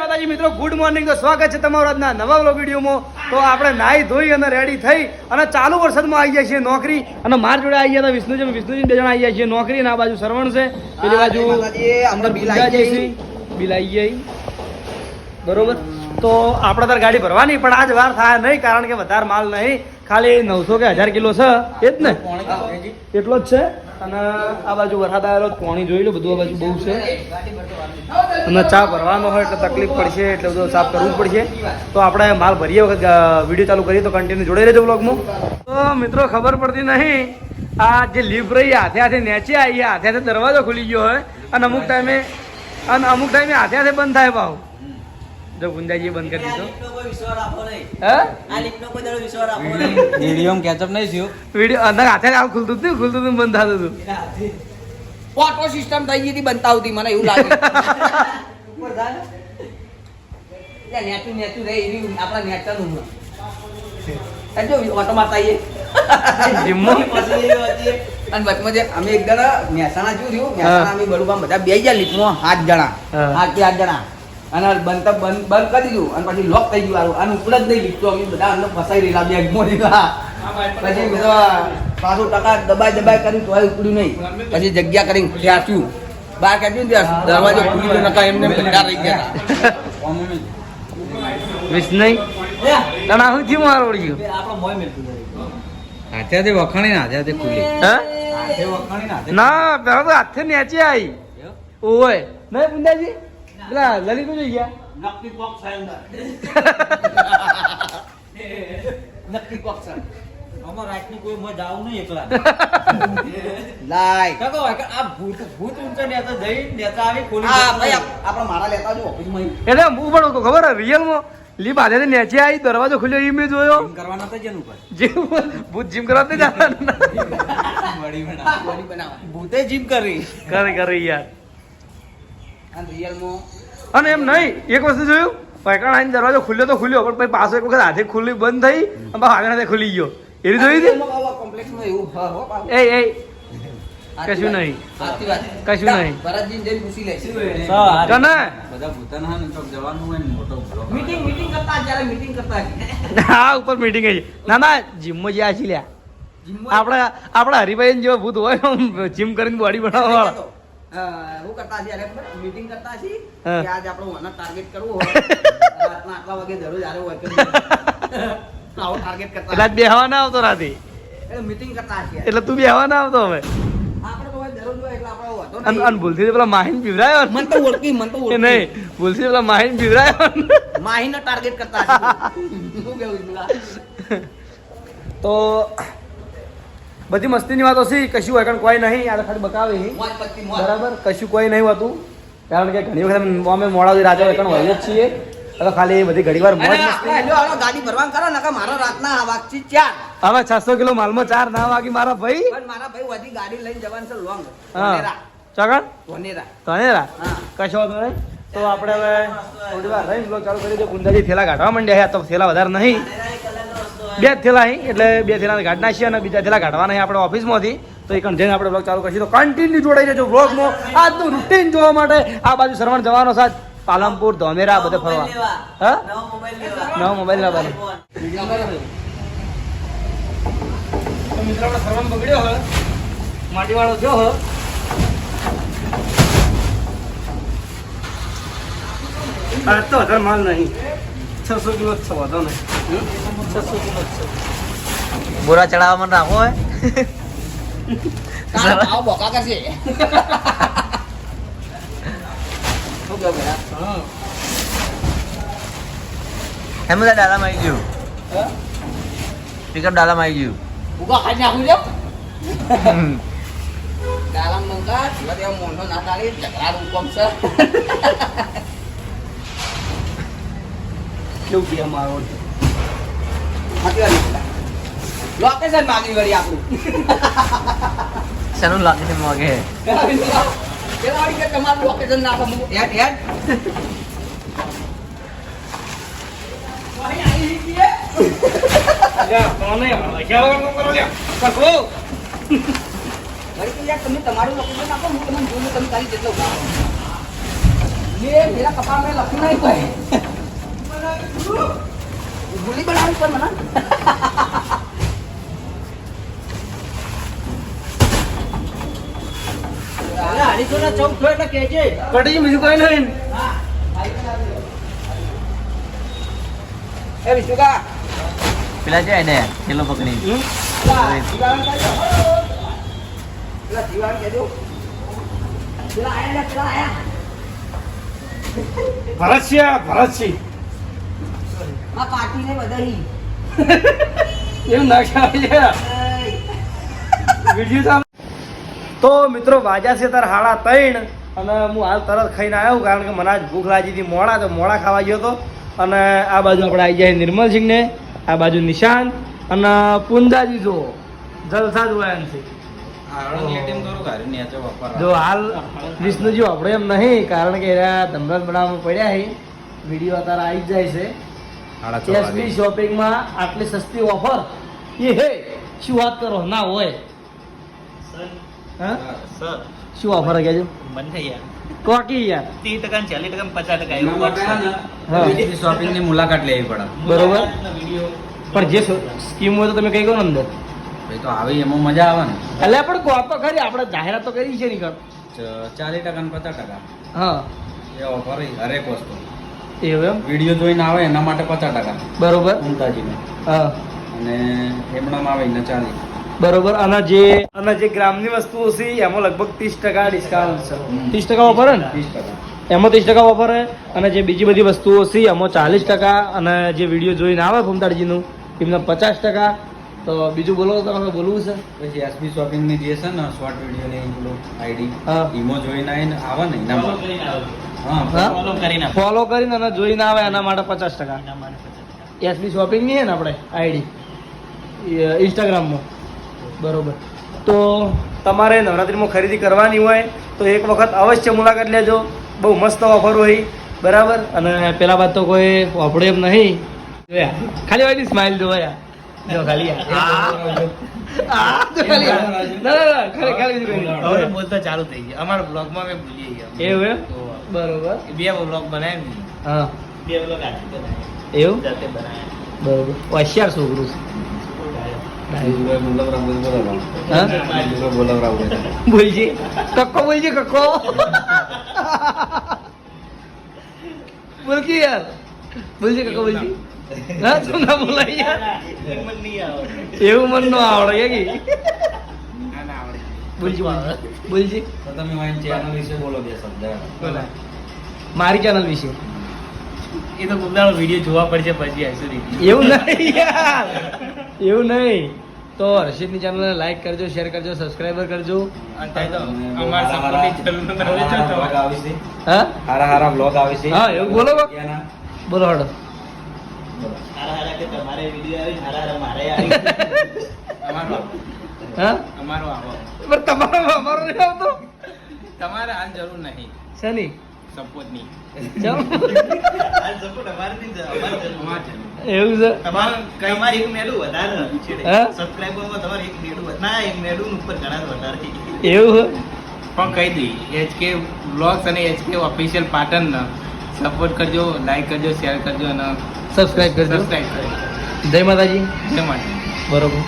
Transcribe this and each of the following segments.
માતાજી મિત્રો, good morning. તો સ્વાગત છે તમારું આજના નવા વ્લોગ વિડીયોમાં. તો આપણે નાહી ધોઈ અને રેડી થઈ અને ચાલુ વરસાદમાં આવી જાય છીએ નોકરી. અને માર જોડે આવી ગયા હતા વિષ્ણુજી બે જણા આવી જાય છીએ નોકરી. અને આ બાજુ સરવણ છે, પેલી બાજુ અંદર બિલ આવી જાય બરોબર. તો આપણે તાર ગાડી ભરવાની, પણ આજ વાર થાય નહીં, કારણ કે વધારે માલ નહીં, ખાલી 900 કે 1000 કિલો છે એ જ ને, એટલો જ છે. અને આ બાજુ વરસાદ આવેલો, પાણી જોઈ લો, બધું આ બાજુ બહુ છે. અને ચા ભરવાનો હોય એટલે તકલીફ પડશે, એટલે બધું સાફ કરવું પડશે. તો આપણે માલ ભરીએ વખત વિડીયો ચાલુ કરીએ, તો કન્ટિન્યુ જોડાઈ રહેજો બ્લોગમાં. તો મિત્રો ખબર પડતી નહીં, આ જે લીફ રહી હાથે હાથે નેચે આવી, હાથે હાથે દરવાજો ખુલી ગયો હોય, અને અમુક ટાઈમે હાથે હાથે બંધ થાય ભાવ. જો ગુંજાજી બંધ કરી દીધો. વિડીયો કેચઅપ નહીં થયું. વિડીયો અંદર હાથે આવું ખુલતું હતું બંધ થતું હતું. ઓટો સિસ્ટમ થઈ ગઈ હતી બનતા આવતી, મને એવું લાગે. નેતું રે એવી આપણા નેતાનું જો ઓટો મારતા આવીએ જીમમાં અને વચમાં જે અમે એક જણા મહેસાણા શું થયું, મહેસાણા અમે બળુબા બધા બે ગયા લીપમાં 7 જણા 8 જણા, અને બંધ કરી દીધું, અને પછી લોક થઈ ગયું અને ઉપર જ નહીં લીધું. અમે બધા અંદર ફસાઈ રહેલા બેગમાં લીધા. પછી બધા પાછું ટકા દબાઈ કર્યું તો ઉપડ્યું નહીં. પછી જગ્યા કરીને ખેંચ્યું બહાર, ખેંચ્યું દરવાજો ખુલી ગયો, નકા એમને બધા રહી ગયા. વિષ્ણુ તણા હું થી માર ઓળી ગયો હાથે વખાણી ને હાથે ખુલી ના, પેલા તો હાથે નેચે આવી ઓય નહીં બુંદાજી. પેલા લલિત જોઈ ગયા નક્કી બોક્સ નક્કી બોક્સ અમાર રાતની કોઈ મજા આવું નહીં એકલા લાય કાકો આ ભૂત ઊંચા નેતા જઈ નેતા આવી ખોલી. હા ભાઈ આપણે મારા લેતા જો ઓફિસમાં એટલે હું પણ ખબર રિયલમાં લીપ હાથે નેચે આવી, દરવાજો ખુલ્યો એ મેં જોયો. કરવાના તો જેનું પર જીમ ભૂત જીમ કરવા નથી જતા, બોડી બનાવવા ભૂતે જીમ કરી યાર. અને રિયલમાં અને એમ નહીં, એક વસ્તુ જોયું, પૈકાણ આવીને દરવાજો ખુલ્યો તો ખુલ્યો, પણ પછી પાછો એક વખત હાથે ખુલ્લી બંધ થઈ અને હાથે હાથે ખુલી ગયો. એવી જોઈ હતી કોમ્પ્લેક્સમાં એવું એ કશું નહીં, કશું નહીં. ભરતજી જઈને પૂછી લે કને બધા ભૂતાના હા ને ચોક જવાનું હોય ને મોટો મીટિંગ કરતા જ્યારે મીટિંગ કરતા હા ઉપર મીટિંગ છે. ના જીમમાં જે આછી લ્યા આપણા હરિભાઈ જેવો ભૂત હોય, જીમ કરીને બોડી બનાવવા વાળા. હું કરતા છીએ મીટિંગ કરતા છીએ કે આજ આપણો મને ટાર્ગેટ કરવો હોય, રાતના આટલા વાગે જરૂર આરે હોય કે આવો ટાર્ગેટ કરતા એટલે બેહવા ના આવતો રાતે, એટલે મીટિંગ કરતા છીએ. એટલે તું બેહવા ના આવતો હવે. આપણે તો જરૂર હોય એટલે આપણો હતો અને ભૂલથી પેલા માહીન પીવરાયો મન તો ઓળખી નહીં, ભૂલથી પેલા માહીન પીવરાયો માહીને ટાર્ગેટ કરતા છીએ. શું કેવું તો બધી મસ્તીની વાતો છે, કશું હોય કારણ કોઈ નહીં, આ ખાલી બકાવે બરાબર, કશું કોઈ નહીં હોતું. કારણ કે ઘણી વખત અમે મોડા રાજા એકણ હોય જ છીએ, હવે ખાલી બધી ઘડી વાર મોજ મસ્તી. ગાડી ભરવાનું કરો નકા મારા રાતના વાગથી 4 હવે 600 કિલો માલમાં 4 ના વાગી મારા ભાઈ. પણ મારા ભાઈ વધી ગાડી લઈને જવાનું છે લોંગ ચગણ વનેરા કશો વાંધો નહીં. તો આપણે હવે થોડી વાર રહીને બ્લોગ ચાલુ કરી દો. ગુંદાજી થેલા કાઢવા માંડ્યા, તો થેલા વધારે નહીં, 2 થેલા અહીં, એટલે 2 થેલા કાઢ નાખીએ અને બીજા થેલા કાઢવાના અહીં આપણે ઓફિસમાંથી. તો એ જઈને આપણે બ્લોગ ચાલુ કરીશું. તો કન્ટિન્યુ જોડાઈ જજો બ્લોગમાં. આજનું રૂટીન જોવા માટે આ બાજુ સરવણ જવાનો સાથ, પાલનપુર ધોમેરા બધે ફરવા. હા નવો મોબાઈલ લેવાનો. મિત્ર આપણે સરવણ બગડ્યો હોય, માટીવાળો જો હો, આ તો વધારે માલ નહીં, 600 કિલો જ છે, વધો નહીં, 600 કિલો જ છે. બોરા ચડાવવા મને રાખો હોય બોકા કરશે. શું કેવું બેટા? એમ બધા ડાલામાં આવી ગયું, પિકઅપ ડાલામાં આવી ગયું. ઉભા ખાઈ નાખું છે ડાલામ મંગા જીવા દેવા મોંઢો ના ડાળી ઝઘડાનું કોમ છે. કેવું કે મારો લોકેશન માંગી વળી આપણું શેનું લોકેશન માંગે પેલાવાળી કે તમારું લોકેશન નાખો હેડ હેડ આવી ગઈ તમે તમારું લોકેશન આપો, હું તમને જોઉં તમે તારી જેટલો ये मेरा कपड़ा में लखना ही पाए गुली बनावी पर मना કટી બીજું કોઈ નહીં ए विष्णु का પેલા જાય ને પેલો પકડી जीवान कह दो चला आया ભરતસિંહ मां पार्टी ने बधाई એવું ના કહેવાય વિડીયો તો મિત્રો વાજા છે તાર 3:30 અને હું હાલ તરત ખાઈને આવ્યો કારણ કે મને આજ ભૂખ લાગી હતી મોડા તો મોડા ખાવા ગયો હતો અને આ બાજુ આપણે આવી જાય નિર્મલસિંહ ને આ બાજુ નિશાંત અને પુંજાજી જો જલસા જોયા છે જો હાલ વિષ્ણુજી આપણે એમ નહીં કારણ કે એના ધમરાજ બનાવવામાં પડ્યા છે વિડીયો અત્યારે આવી જ જાય છે એસબી શોપિંગમાં આટલી સસ્તી ઓફર એ હે શું વાત કરો ના હોય હા શું ઓફર કહેજો કોકી યાર 30% 40% 50% શોપિંગ ની મુલાકાત લેવી પડે બરોબર પણ જે સ્કીમ હોય તો તમે કઈ કહો ને અંદર ભાઈ તો આવી એમાં મજા આવે ને એટલે પણ કહો તો ખરી આપણે જાહેરાત તો કરી છે નીકળ 40% ને 50% હા એ ઓફર હરેક વસ્તુ એવું એમ વિડીયો જોઈને આવે એના માટે 50% બરોબર ઉમતાજીને હા અને એમણામાં આવે એને 40 બરોબર અને જે ગ્રામની વસ્તુઓ છે એમાં લગભગ 30% ડિસ્કાઉન્ટ છે 30% ઓફર હે ને 30% એમાં 30% ઓફર હે અને જે બીજી બધી વસ્તુઓ છે એમાં 40% અને જે વિડીયો જોઈને આવે ફૂમતાજીનું એમને 50%. તો બીજું બોલો તમારે બોલવું છે પછી એસબી શોપિંગ ની જે છે ને શોર્ટ વિડીયો ની પેલું આઈડી હા. ઈમો જોઈને આવીને આવે ને એનામાં હા ફોલો કરીને અને જોઈને આવે એના માટે 50%. એસબી શોપિંગ ની હે ને આપણે આઈડી ઇન્સ્ટાગ્રામમાં બરોબર તો તમારે નવરાત્રિમાં ખરીદી કરવાની હોય તો એક વખત અવશ્ય મુલાકાત લેજો બહુ મસ્ત ઓફર હોય બરાબર અને પેલા બાદ તો કોઈ વાપડે એમ નહીં જોયા ખાલી વાયની સ્માઇલ જોયા જો ખાલી આ તો ખાલી આ. ના ખાલી બીજું કંઈ નહીં. બોલતા ચાલુ થઈ ગયા અમારા બ્લોગમાં મેં ભૂલી ગયા એવું એમ બરોબર બે બ્લોગ બનાવ્યા હા બે બ્લોગ એવું જાતે બનાવ્યા બરોબર હોશિયાર છોકરું છે બોલજી કક્કો બોલજી કક્કો બોલકી યાર બોલજી કક્કો બોલજી હા તું ના બોલાય યાર એવું મન નો આવડે કે બોલજી બોલજી તો તમે મારી ચેનલ વિશે બોલો બે શબ્દ મારી ચેનલ વિશે એ તો ગુમદાનો વિડીયો જોવા પડશે પછી આવીશું એવું નહીં યાર એવું નહીં તો હર્ષિતની ચેનલને લાઈક કરજો શેર કરજો સબસ્ક્રાઈબર કરજો હા હારા બ્લોગ આવે છે હા એવું બોલો બોલો હડો હા અમારો આવો પણ તમારો અમારો નહીં આવતો તમારે હાલ જરૂર નહીં શની સપોર્ટ ની ચમ સપોર્ટ અમારે નહીં એવું છે તમારે એક મેડું વધારે હા? સબસ્ક્રાઇબરમાં તમારે એક મેડું ના એક મેડું ઉપર ઘણા વધારે એવું પણ કહી દઈ HK બ્લોગ્સ અને HK ઓફિશિયલ પાટણ સપોર્ટ કરજો લાઈક કરજો શેર કરજો અને સબસ્ક્રાઈબ કરજો સબસ્ક્રાઇબ કરજો જય માતાજી જય માતા બરોબર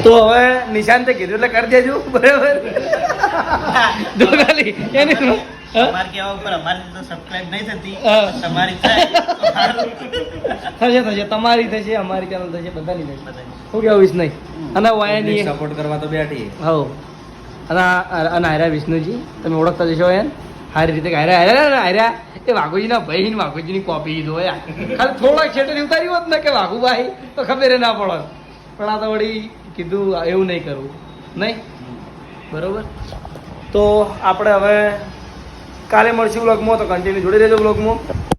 તો હવે નિશાંતે કીધું એટલે કરી દેજો બરાબર જો ખાલી એની શું? હા? અમારે કેવા ઉપર અમારે તો સબસ્ક્રાઇબ નહીં થતી હા. તમારી થાય થશે તમારી થશે અમારી ચેનલ થશે બધાની થશે શું કેવું વિશ નહીં અને વાયાની સપોર્ટ કરવા તો બેઠી હો અને હાર્યા વિષ્ણુજી તમે ઓળખતા જશો યાર સારી રીતે હાર્યા એ વાઘુજીના ભાઈ ને વાઘુજીની કોપી દો યાર ખાલી થોડાક છેટે ઉતારી હોત ને કે વાઘુભાઈ તો ખબર ના પડે પણ આ તો વળી કીધું એવું નહીં કરવું નહીં બરોબર તો આપણે હવે કાલે મળશું બ્લોગમાં તો કન્ટિન્યુ જોડે રહેજો બ્લોગમાં